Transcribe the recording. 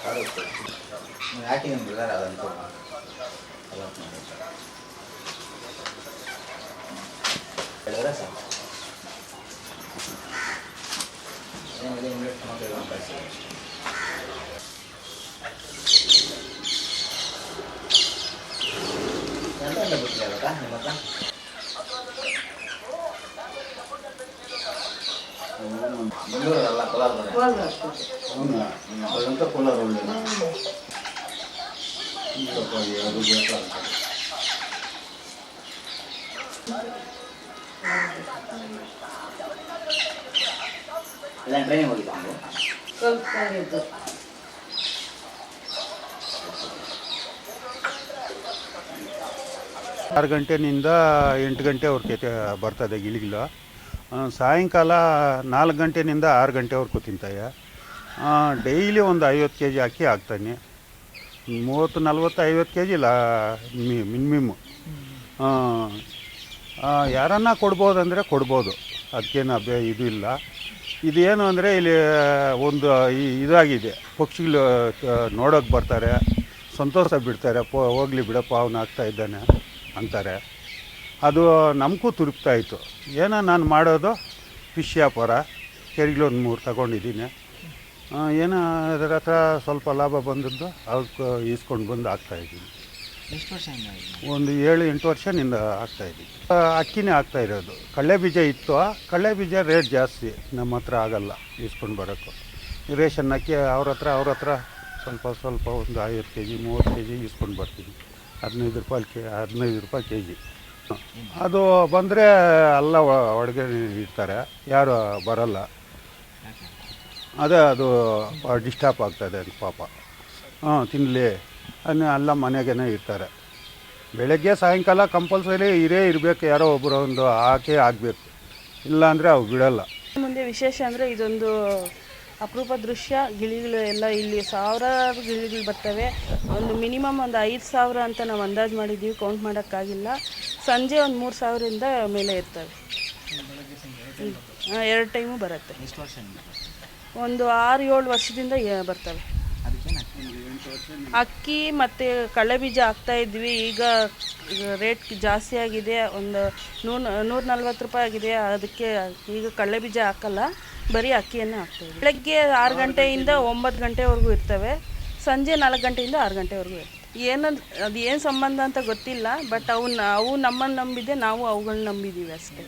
Parrot yang besar ada untuk ada rasa yang ada mulai sama dengan pasir yang ada betul kah memang mundur adalah kolar untuk kolar dulu Yang training mau kita ambil? Itu. 6 ಗಂಟೆನಿಂದ 8 ಗಂಟೆವರೆಗೆ ಬರ್ತದೆ ಗಿಳಿಗಳು. ಸಾಯಂಕಾಲ 4 ಗಂಟೆನಿಂದ 6 ಗಂಟೆವರೆಗೂ ತಿಂತಾಯ. Daily ಒಂದು 50 kg ಅಕ್ಕಿ ಹಾಕ್ತಾನೆ. 30-40-50 kg minimum. ಯಾರನ್ನ ಕೊಡ್ಬೋದಂದರೆ ಕೊಡ್ಬೋದು, ಅದಕ್ಕೇನು ಇದು ಇಲ್ಲ. ಇದೇನು ಅಂದರೆ ಇಲ್ಲಿ ಒಂದು ಇದಾಗಿದೆ, ಪಕ್ಷಿಗಳು ನೋಡೋಕೆ ಬರ್ತಾರೆ, ಸಂತೋಷ ಬಿಡ್ತಾರೆ, ಹೋಗ್ಲಿ ಬಿಡಪ್ಪ ಅವನು ಆಗ್ತಾ ಇದ್ದಾನೆ ಅಂತಾರೆ. ಅದು ನಮಗೂ ತುರುಪ್ತಾಯಿತ್ತು. ಏನೋ ನಾನು ಮಾಡೋದು ಫಿಶ್ ವ್ಯಾಪಾರ, ಕೆರೆಗಳು ಒಂದು 3 ತಗೊಂಡಿದ್ದೀನಿ. ಏನೋ ಅದರ ಹತ್ರ ಸ್ವಲ್ಪ ಲಾಭ ಬಂದದ್ದು ಅದಕ್ಕೆ ಈಸ್ಕೊಂಡು ಬಂದು ಆಗ್ತಾಯಿದ್ದೀನಿ. ಎಷ್ಟು ವರ್ಷ? ಒಂದು 7-8 ವರ್ಷದಿಂದ ಆಗ್ತಾಯಿದ್ದೀನಿ. ಅಕ್ಕಿನೇ ಆಗ್ತಾಯಿರೋದು. ಕಡಲೆ ಬೀಜ ಇತ್ತು, ಕಡಲೆ ಬೀಜ ರೇಟ್ ಜಾಸ್ತಿ, ನಮ್ಮ ಹತ್ರ ಆಗಲ್ಲ ಈಸ್ಕೊಂಡು ಬರೋಕ್ಕೂ. ರೇಷನ್ ಅಕ್ಕಿ ಅವ್ರ ಹತ್ರ ಸ್ವಲ್ಪ ಒಂದು 50 kg 30 kg ಈಸ್ಕೊಂಡು ಬರ್ತೀನಿ. 15 ರೂಪಾಯಿ kg. ಅದು ಬಂದರೆ ಎಲ್ಲ ಒಳಗೆ ಇಡ್ತಾರೆ, ಯಾರು ಬರಲ್ಲ. ಅದು ಡಿಸ್ಟರ್ಬ್ ಆಗ್ತದೆ ಅದು ಪಾಪ. ತಿನ್ನಲಿ ಎಲ್ಲ ಮನೆಗೇ ಇರ್ತಾರೆ. ಬೆಳಗ್ಗೆ ಸಾಯಂಕಾಲ ಕಂಪಲ್ಸರಿ ಇರಬೇಕು, ಯಾರೋ ಒಬ್ಬರು ಒಂದು ಆಗಬೇಕು, ಇಲ್ಲಾಂದರೆ ಅವು ಬಿಡಲ್ಲ. ಮುಂದೆ ವಿಶೇಷ ಅಂದರೆ ಇದೊಂದು ಅಪರೂಪ ದೃಶ್ಯ. ಗಿಳಿಗಳು ಎಲ್ಲ ಇಲ್ಲಿ ಸಾವಿರಾರು ಗಿಳಿಗಳು ಬರ್ತವೆ. ಒಂದು ಮಿನಿಮಮ್ ಒಂದು 5,000 ಅಂತ ನಾವು ಅಂದಾಜು ಮಾಡಿದ್ದೀವಿ, ಕೌಂಟ್ ಮಾಡೋಕ್ಕಾಗಿಲ್ಲ. ಸಂಜೆ ಒಂದು 3,000ರಿಂದ ಮೇಲೆ ಇರ್ತವೆ. 2 ಟೈಮು ಬರುತ್ತೆ. ಒಂದು 6-7 ವರ್ಷದಿಂದ ಬರ್ತವೆ. ಅಕ್ಕಿ ಮತ್ತು ಕಡಲೆಬೀಜ ಹಾಕ್ತಾಯಿದ್ವಿ. ಈಗ ರೇಟ್ ಜಾಸ್ತಿ ಆಗಿದೆ, ಒಂದು 140 ರೂಪಾಯಿ ಆಗಿದೆ. ಅದಕ್ಕೆ ಈಗ ಕಡಲೆಬೀಜ ಹಾಕಲ್ಲ, ಬರೀ ಅಕ್ಕಿಯನ್ನೇ ಹಾಕ್ತೀವಿ. ಬೆಳಗ್ಗೆ 6 ಗಂಟೆಯಿಂದ 9 ಗಂಟೆವರೆಗೂ ಇರ್ತವೆ, ಸಂಜೆ 4 ಗಂಟೆಯಿಂದ 6 ಗಂಟೆವರೆಗೂ ಇರ್ತವೆ. ಅದು ಏನು ಸಂಬಂಧ ಅಂತ ಗೊತ್ತಿಲ್ಲ, ಬಟ್ ಅವು ನಮ್ಮನ್ನು ನಂಬಿದೆ, ನಾವು ಅವುಗಳನ್ನ ನಂಬಿದ್ದೀವಿ ಅಷ್ಟೇ.